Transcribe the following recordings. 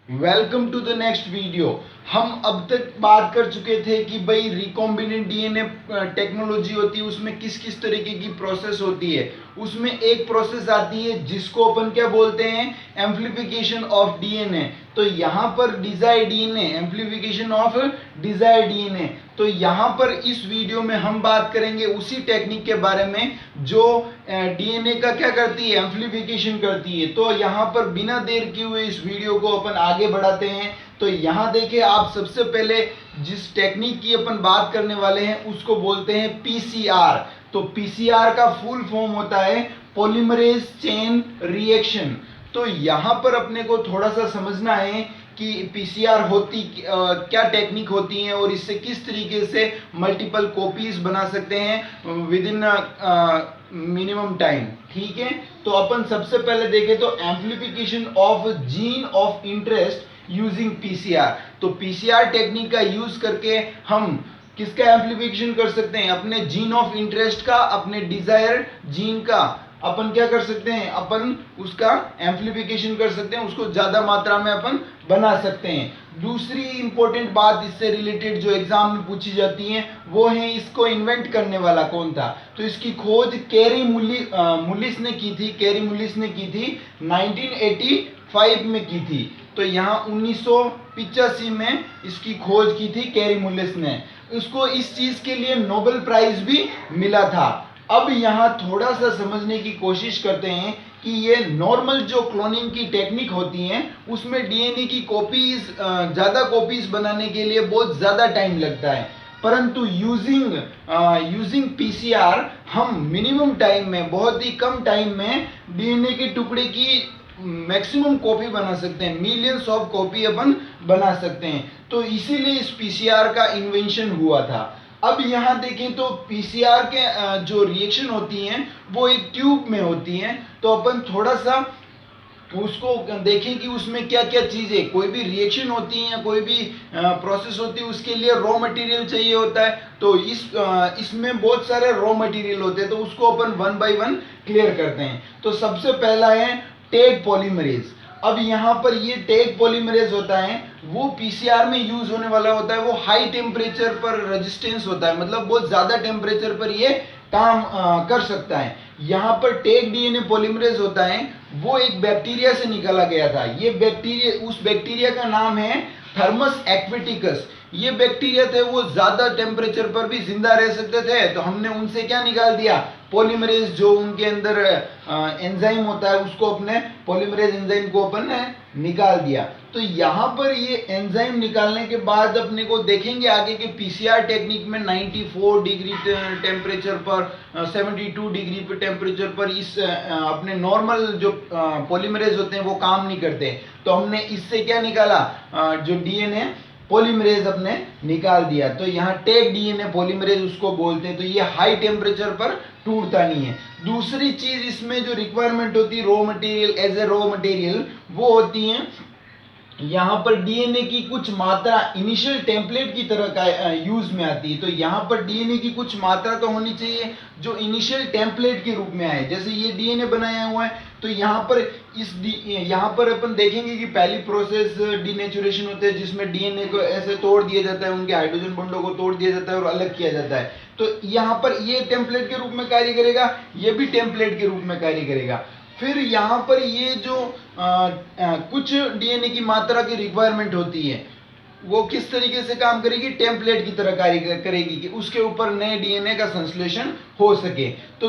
Welcome to the next video. हम अब तक बात कर चुके थे कि भाई रिकॉम्बिनेंट डीएनए टेक्नोलॉजी होती है, उसमें किस किस तरीके की प्रोसेस होती है। उसमें एक प्रोसेस आती है जिसको अपन क्या बोलते हैं, एम्प्लीफिकेशन ऑफ डीएनए। तो यहाँ पर desire DNA, amplification of desire DNA. तो यहाँ पर इस वीडियो में हम बात करेंगे उसी टेक्निक के बारे में जो डीएनए का क्या करती है, एम्प्लीफिकेशन करती है। तो यहाँ पर बिना देर किए हुए इस वीडियो को अपन आगे बढ़ाते हैं। तो यहाँ देखिए, आप सबसे पहले जिस टेक्निक की अपन बात करने वाले हैं उसको बोलते हैं पीसीआर। तो पीसीआर का फुल फॉर्म होता है पॉलीमरेज चेन रिएक्शन। तो यहाँ पर अपने को थोड़ा सा समझना है कि पीसीआर होती क्या टेक्निक होती है और इससे किस तरीके से मल्टीपल कॉपीज बना सकते हैं विद इन मिनिमम टाइम। ठीक है, तो अपन सबसे पहले देखें तो amplification of gene of interest using PCR. तो पीसीआर टेक्निक का यूज करके हम किसका एम्प्लीफिकेशन कर सकते हैं, अपने जीन ऑफ इंटरेस्ट का, अपने डिजायर जीन का अपन क्या कर सकते हैं, अपन उसका एम्प्लीफिकेशन कर सकते हैं, उसको ज्यादा मात्रा में अपन बना सकते हैं। दूसरी इंपॉर्टेंट बात इससे रिलेटेड जो एग्जाम में पूछी जाती है वो है इसको इन्वेंट करने वाला कौन था। तो इसकी खोज कैरी मुलिस ने की थी, कैरी मुलिस ने की थी 1985 में की थी। तो यहाँ 1985 में इसकी खोज की थी कैरी मुलिस ने। उसको इस चीज के लिए नोबेल प्राइज भी मिला था। अब यहाँ थोड़ा सा समझने की कोशिश करते हैं कि ये नॉर्मल जो क्लोनिंग की टेक्निक होती है उसमें डीएनए की कॉपीज, ज्यादा कॉपीज बनाने के लिए बहुत ज्यादा टाइम लगता है, परंतु यूजिंग पीसीआर हम मिनिमम टाइम में, बहुत ही कम टाइम में डीएनए के टुकड़े की मैक्सिमम कॉपी बना सकते हैं, मिलियंस ऑफ कॉपी अपन बना सकते हैं। तो इसीलिए इस पीसीआर का इन्वेंशन हुआ था। अब यहाँ देखें तो पीसीआर के जो रिएक्शन होती हैं वो एक ट्यूब में होती हैं। तो अपन थोड़ा सा उसको देखें कि उसमें क्या क्या चीजें, कोई भी रिएक्शन होती है या कोई भी प्रोसेस होती है उसके लिए रॉ मटेरियल चाहिए होता है। तो इसमें बहुत सारे रॉ मटेरियल होते हैं, तो उसको अपन वन बाय वन क्लियर करते हैं। तो सबसे पहला है टैग पॉलीमरेज। अब यहाँ पर ये टैग पॉलीमरेज होता है वो पीसीआर में यूज होने वाला होता है। वो हाई टेम्परेचर पर रेजिस्टेंस होता है, मतलब बहुत ज्यादा टेम्परेचर पर ये काम कर सकता है। यहाँ पर टैग डीएनए पॉलीमरेज होता है वो एक बैक्टीरिया से निकाला गया था। ये बैक्टीरिया, उस बैक्टीरिया का नाम है थर्मस एक्विटिकस। ये बैक्टीरिया थे वो ज्यादा टेम्परेचर पर भी जिंदा रह सकते थे, तो हमने उनसे क्या निकाल दिया, पॉलीमरेज, जो उनके अंदर एंजाइम होता है उसको, अपने पॉलीमरेज एंजाइम को अपन ने निकाल दिया। तो यहाँ पर ये एंजाइम निकालने के बाद अपने को देखेंगे आगे के पीसीआर टेक्निक में 94 डिग्री टेम्परेचर पर, 72 डिग्री पे टेम्परेचर पर इस अपने नॉर्मल जो पॉलीमरेज होते हैं वो काम नहीं करते। तो हमने इससे क्या निकाला, जो डीएनए पॉलीमरेज अपने निकाल दिया। तो यहाँ टैग डीएनए पॉलीमरेज उसको बोलते हैं। तो ये हाई टेम्परेचर पर टूटता नहीं है। दूसरी चीज इसमें जो रिक्वायरमेंट होती है raw material, as a raw material, वो होती है यहाँ पर डीएनए की कुछ मात्रा इनिशियल टेम्पलेट की तरह का यूज में आती है। तो यहाँ पर डीएनए की कुछ मात्रा तो होनी चाहिए जो इनिशियल टेम्पलेट के रूप में आए। जैसे ये डीएनए बनाया हुआ है, तो यहाँ पर यहाँ पर अपन देखेंगे कि पहली प्रोसेस डीनेचुरेशन होता है जिसमें डीएनए को ऐसे तोड़ दिया जाता है, उनके हाइड्रोजन बॉन्डों को तोड़ दिया जाता है और अलग किया जाता है। तो यहाँ पर ये टेम्पलेट के रूप में कार्य करेगा, ये भी टेम्पलेट के रूप में कार्य करेगा। फिर यहाँ पर ये जो कुछ डीएनए की मात्रा की रिक्वायरमेंट होती है वो किस तरीके से काम करेगी, टेम्पलेट की तरह कार्य करेगी कि उसके ऊपर नए डीएनए का संश्लेषण हो सके। तो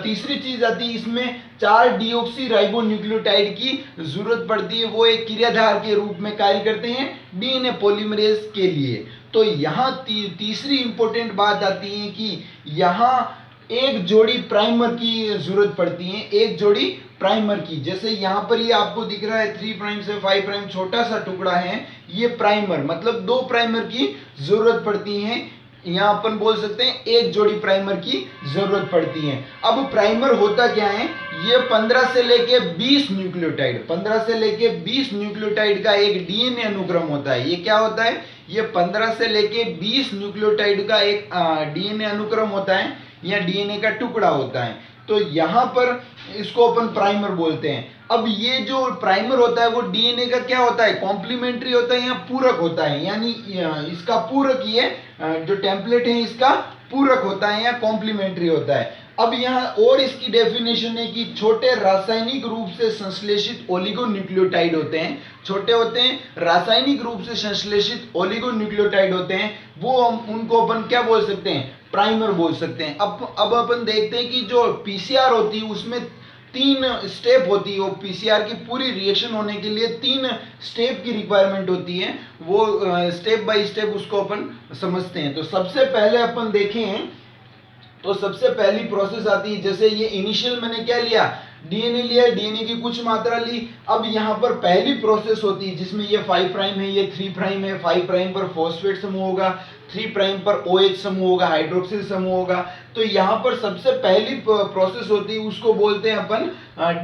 तीसरी चीज आती है, इसमें 4 डीऑक्सी राइबो न्यूक्लियोटाइड की जरूरत पड़ती है। वो एक क्रियाधार के रूप में कार्य करते हैं डीएनए पॉलीमरेज के लिए। तो यहाँ तीसरी इंपॉर्टेंट बात आती है कि यहाँ एक जोड़ी प्राइमर की जरूरत पड़ती है, एक जोड़ी प्राइमर की। जैसे यहाँ पर ये आपको दिख रहा है 3 प्राइम से 5 प्राइम छोटा सा टुकड़ा है, ये प्राइमर, मतलब 2 प्राइमर की जरूरत पड़ती है। यहाँ अपन बोल सकते हैं एक जोड़ी प्राइमर की जरूरत पड़ती है। अब प्राइमर होता क्या है, ये 15 से लेके 20 न्यूक्लियोटाइड, 15 से लेके 20 न्यूक्लियोटाइड का एक डीएनए अनुक्रम होता है। ये क्या होता है, ये 15 से लेके 20 न्यूक्लियोटाइड का एक डीएनए अनुक्रम होता है या डीएनए का टुकड़ा होता है। तो यहाँ पर इसको अपन प्राइमर बोलते हैं। अब ये जो प्राइमर होता है वो डीएनए का क्या होता है, कॉम्प्लीमेंट्री होता है या पूरक होता है, यानी इसका पूरक, ये जो टेम्पलेट है इसका पूरक होता है या कॉम्प्लीमेंट्री होता है। अब यहाँ और इसकी डेफिनेशन है कि छोटे रासायनिक रूप से संश्लेषित ओलिगोन्यूक्लियोटाइड होते हैं, छोटे होते हैं, रासायनिक रूप से संश्लेषित ओलिगोन्यूक्लियोटाइड होते हैं, वो उनको अपन क्या बोल सकते हैं, प्राइमर बोल सकते हैं। अब अपन देखते हैं कि जो पीसीआर होती है उसमें 3 स्टेप होती है, वो पीसीआर की पूरी रिएक्शन होने के लिए 3 स्टेप की रिक्वायरमेंट होती है, वो स्टेप बाय स्टेप उसको अपन समझते हैं। तो सबसे पहले अपन देखें तो सबसे पहली प्रोसेस आती है, जैसे ये इनिशियल मैंने क्या लिया, डीएनए लिया, डीएनए की कुछ मात्रा ली। अब यहाँ पर पहली प्रोसेस होती है जिसमें ये 5 प्राइम है, ये 3 प्राइम है, 5 प्राइम पर फॉस्फेट समूह होगा, 3 प्राइम पर OH समूह होगा, हाइड्रोक्सिल समूह होगा। तो यहाँ पर सबसे पहली प्रोसेस होती है उसको बोलते हैं अपन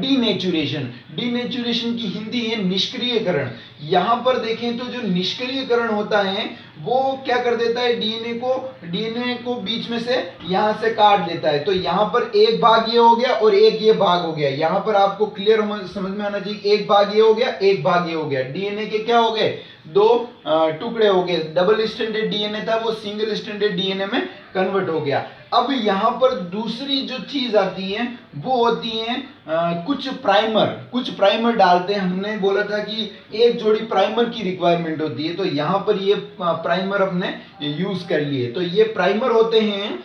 डीनेचुरेशन। डीनेचुरेशन की हिंदी है निष्क्रियकरण। यहाँ पर देखें तो जो निष्क्रियकरण होता है वो क्या कर देता है, डीएनए को बीच में से यहाँ से काट देता है। तो यहाँ पर एक भाग ये हो गया और एक ये भाग हो गया। यहाँ पर आपको क्लियर समझ में आना चाहिए, एक भाग ये हो गया, एक भाग ये हो गया। डीएनए के क्या हो गए, 2 टुकड़े हो गए। डबल स्ट्रैंडेड डीएनए था वो सिंगल स्ट्रैंडेड डीएनए में कन्वर्ट हो गया। अब यहाँ पर दूसरी जो चीज आती है वो होती है कुछ प्राइमर डालते हैं। हमने बोला था कि एक जोड़ी प्राइमर की रिक्वायरमेंट होती है, तो यहाँ पर ये प्राइमर अपने यूज कर लिए। तो ये प्राइमर होते हैं,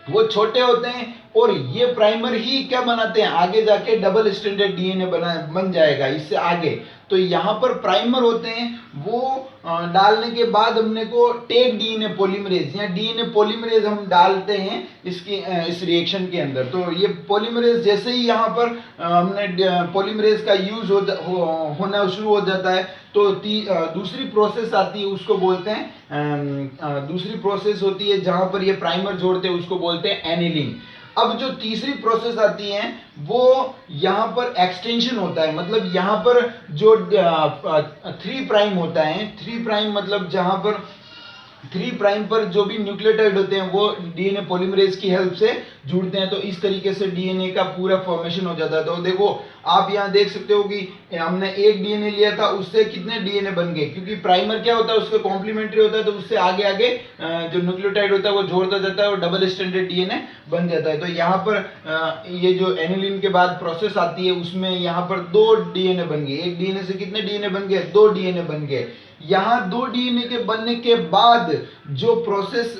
वो छोटे होते हैं और ये प्राइमर ही क्या बनाते हैं, आगे जाके डबल स्ट्रैंडेड डीएनए बन जाएगा इससे आगे। तो यहाँ पर प्राइमर होते हैं, वो डालने के बाद हमने को टेक डीएनए पॉलीमरेज या डीएनए पॉलीमरेज हम डालते हैं इसकी इस रिएक्शन के अंदर। तो ये पॉलीमरेज जैसे ही यहाँ पर हमने पॉलीमरेज का यूज होना शुरू हो जाता है, तो दूसरी प्रोसेस आती है, उसको बोलते हैं दूसरी प्रोसेस होती है जहां पर ये प्राइमर जोड़ते हैं, उसको बोलते हैं एनिलिंग। अब जो तीसरी प्रोसेस आती है वो यहाँ पर एक्सटेंशन होता है, मतलब यहाँ पर जो 3 प्राइम होता है, 3 प्राइम मतलब जहां पर 3 प्राइम पर जो भी न्यूक्लियोटाइड होते हैं वो डीएनए पॉलीमरेज की हेल्प से जुड़ते हैं। तो इस तरीके से डीएनए का पूरा फॉर्मेशन हो जाता है। तो देखो आप यहाँ देख सकते हो कि हमने एक डीएनए लिया था, उससे कितने डीएनए बन गए, क्योंकि प्राइमर क्या होता है, उसके कॉम्प्लीमेंट्री होता है, तो उससे आगे आगे जो न्यूक्लियोटाइड होता है वो जोड़ता जाता है और डबल स्ट्रैंडेड डीएनए बन जाता है। तो यहाँ पर ये जो एनिलिन के बाद प्रोसेस आती है उसमें यहाँ पर 2 डीएनए बन गए। एक डीएनए से कितने डीएनए बन गए, 2 डीएनए बन गए। यहाँ 2 डीएनए के बनने के बाद जो प्रोसेस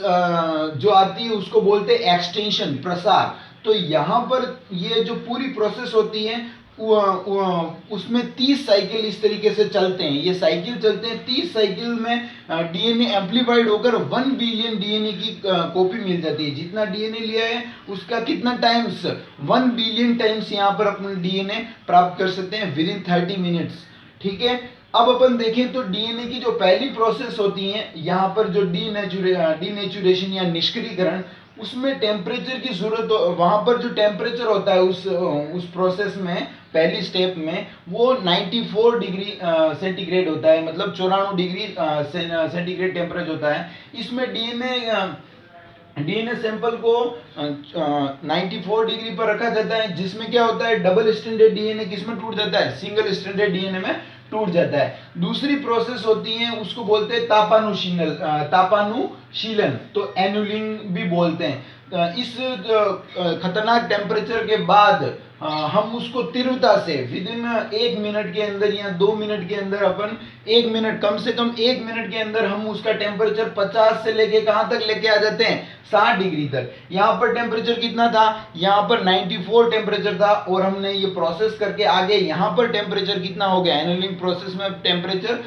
जो आती है उसको बोलते हैं एक्सटेंशन, प्रसार। तो यहाँ पर ये जो पूरी प्रोसेस होती है उसमें 30 साइकिल इस तरीके से चलते हैं, ये साइकिल चलते हैं। 30 साइकिल में डीएनए एम्प्लीफाइड होकर 1 बिलियन डीएनए की कॉपी मिल जाती है। जितना डीएनए लिया है उसका कितना टाइम्स, 1 बिलियन टाइम्स यहाँ पर अपने डीएनए प्राप्त कर सकते हैं विद इन 30 मिनट्स। ठीक है, अब अपन देखें तो डीएनए की जो पहली प्रोसेस होती है यहाँ पर जो डीनेचुरेशन या निष्क्रियकरण, उसमें टेम्परेचर की जरूरत, वहां पर जो टेम्परेचर होता है उस प्रोसेस में पहली स्टेप में वो 94 डिग्री सेंटीग्रेड होता है, मतलब 94 डिग्री सेंटीग्रेड टेम्परेचर होता है। इसमें डीएनए सैंपल को 94 डिग्री पर रखा जाता है, जिसमें क्या होता है, डबल स्ट्रैंडेड डीएनए किसमें टूट जाता है, सिंगल स्ट्रैंडेड डीएनए में टूट जाता है। दूसरी प्रोसेस होती है उसको बोलते हैं तापानुशीलन, तो एनुलिंग भी बोलते हैं। इस खतरनाक टेम्परेचर के बाद हम उसको तीव्रता से विद इन 1 मिनट के अंदर या 2 मिनट के अंदर, अपन 1 मिनट, कम से कम 1 मिनट के अंदर हम उसका टेम्परेचर 50 से लेके कहां तक लेके आ जाते हैं, 60 डिग्री तक। यहाँ पर टेम्परेचर कितना था, यहाँ पर 94 टेम्परेचर था, और हमने ये प्रोसेस करके आगे यहाँ पर टेम्परेचर कितना हो गया, एनुलिंग प्रोसेस में टेम्परेचर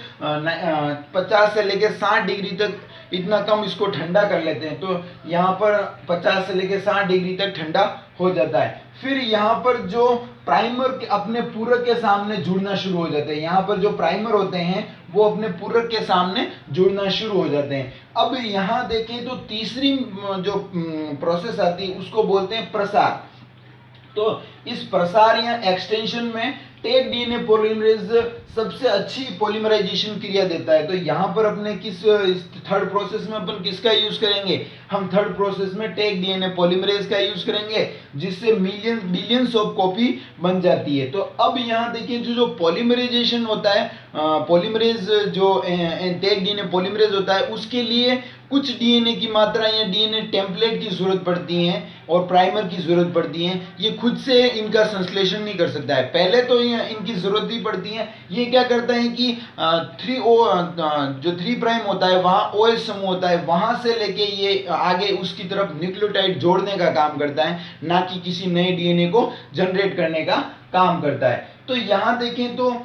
50 से लेके 60 डिग्री तक, इतना कम इसको ठंडा कर लेते हैं। तो यहाँ पर 50 से लेके 60 डिग्री तक ठंडा हो जाता है। फिर यहाँ पर जो प्राइमर अपने पूरक के सामने जुड़ना शुरू हो जाते हैं, यहाँ पर जो प्राइमर होते हैं वो अपने पूरक के सामने जुड़ना शुरू हो जाते हैं। अब यहाँ देखें तो तीसरी जो प्रोसेस आती है उसको बोलते हैं प्रसार। तो इस प्रसार या एक्सटेंशन में टेक डीएनए पॉलीमरेज सबसे अच्छी पॉलीमराइजेशन क्रिया देता है। तो यहाँ पर अपने किस थर्ड प्रोसेस में अपन किसका यूज करेंगे, हम थर्ड प्रोसेस में टेक डीएनए पॉलीमरेज का यूज करेंगे, जिससे बिलियंस ऑफ कॉपी बन जाती है। तो अब यहाँ देखिए जो पॉलीमराइजेशन होता है, पॉलीमरेज जो टेक डीएनए पॉलीमरेज होता है, उसके लिए कुछ डीएनए की मात्रा या डीएनए टेम्पलेट की जरूरत पड़ती है और प्राइमर की जरूरत पड़ती है। ये खुद से इनका संश्लेषण नहीं कर सकता है, पहले तो इनकी जरूरत ही पड़ती है। ये क्या करता है कि जो 3 प्राइम होता है वहां OH समूह होता है, वहां से लेके ये आगे उसकी तरफ न्यूक्लियोटाइड जोड़ने का काम करता है, ना कि किसी नए डीएनए को जनरेट करने का काम करता है। तो यहां देखें तो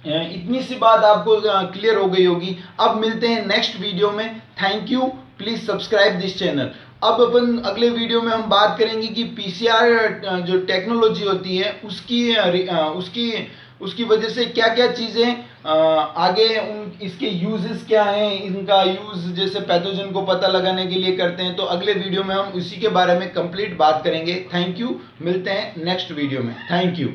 इतनी सी बात आपको क्लियर हो गई होगी। अब मिलते हैं नेक्स्ट वीडियो में। Thank you, please subscribe this channel. अब अपन अगले वीडियो में हम बात करेंगे कि पीसीआर जो टेक्नोलॉजी होती है उसकी वजह से क्या क्या चीजें आगे इसके यूजेस क्या हैं, इनका यूज जैसे पैथोजन को पता लगाने के लिए करते हैं। तो अगले वीडियो में हम इसी के बारे में कंप्लीट बात करेंगे। थैंक यू, मिलते हैं नेक्स्ट वीडियो में। Thank you.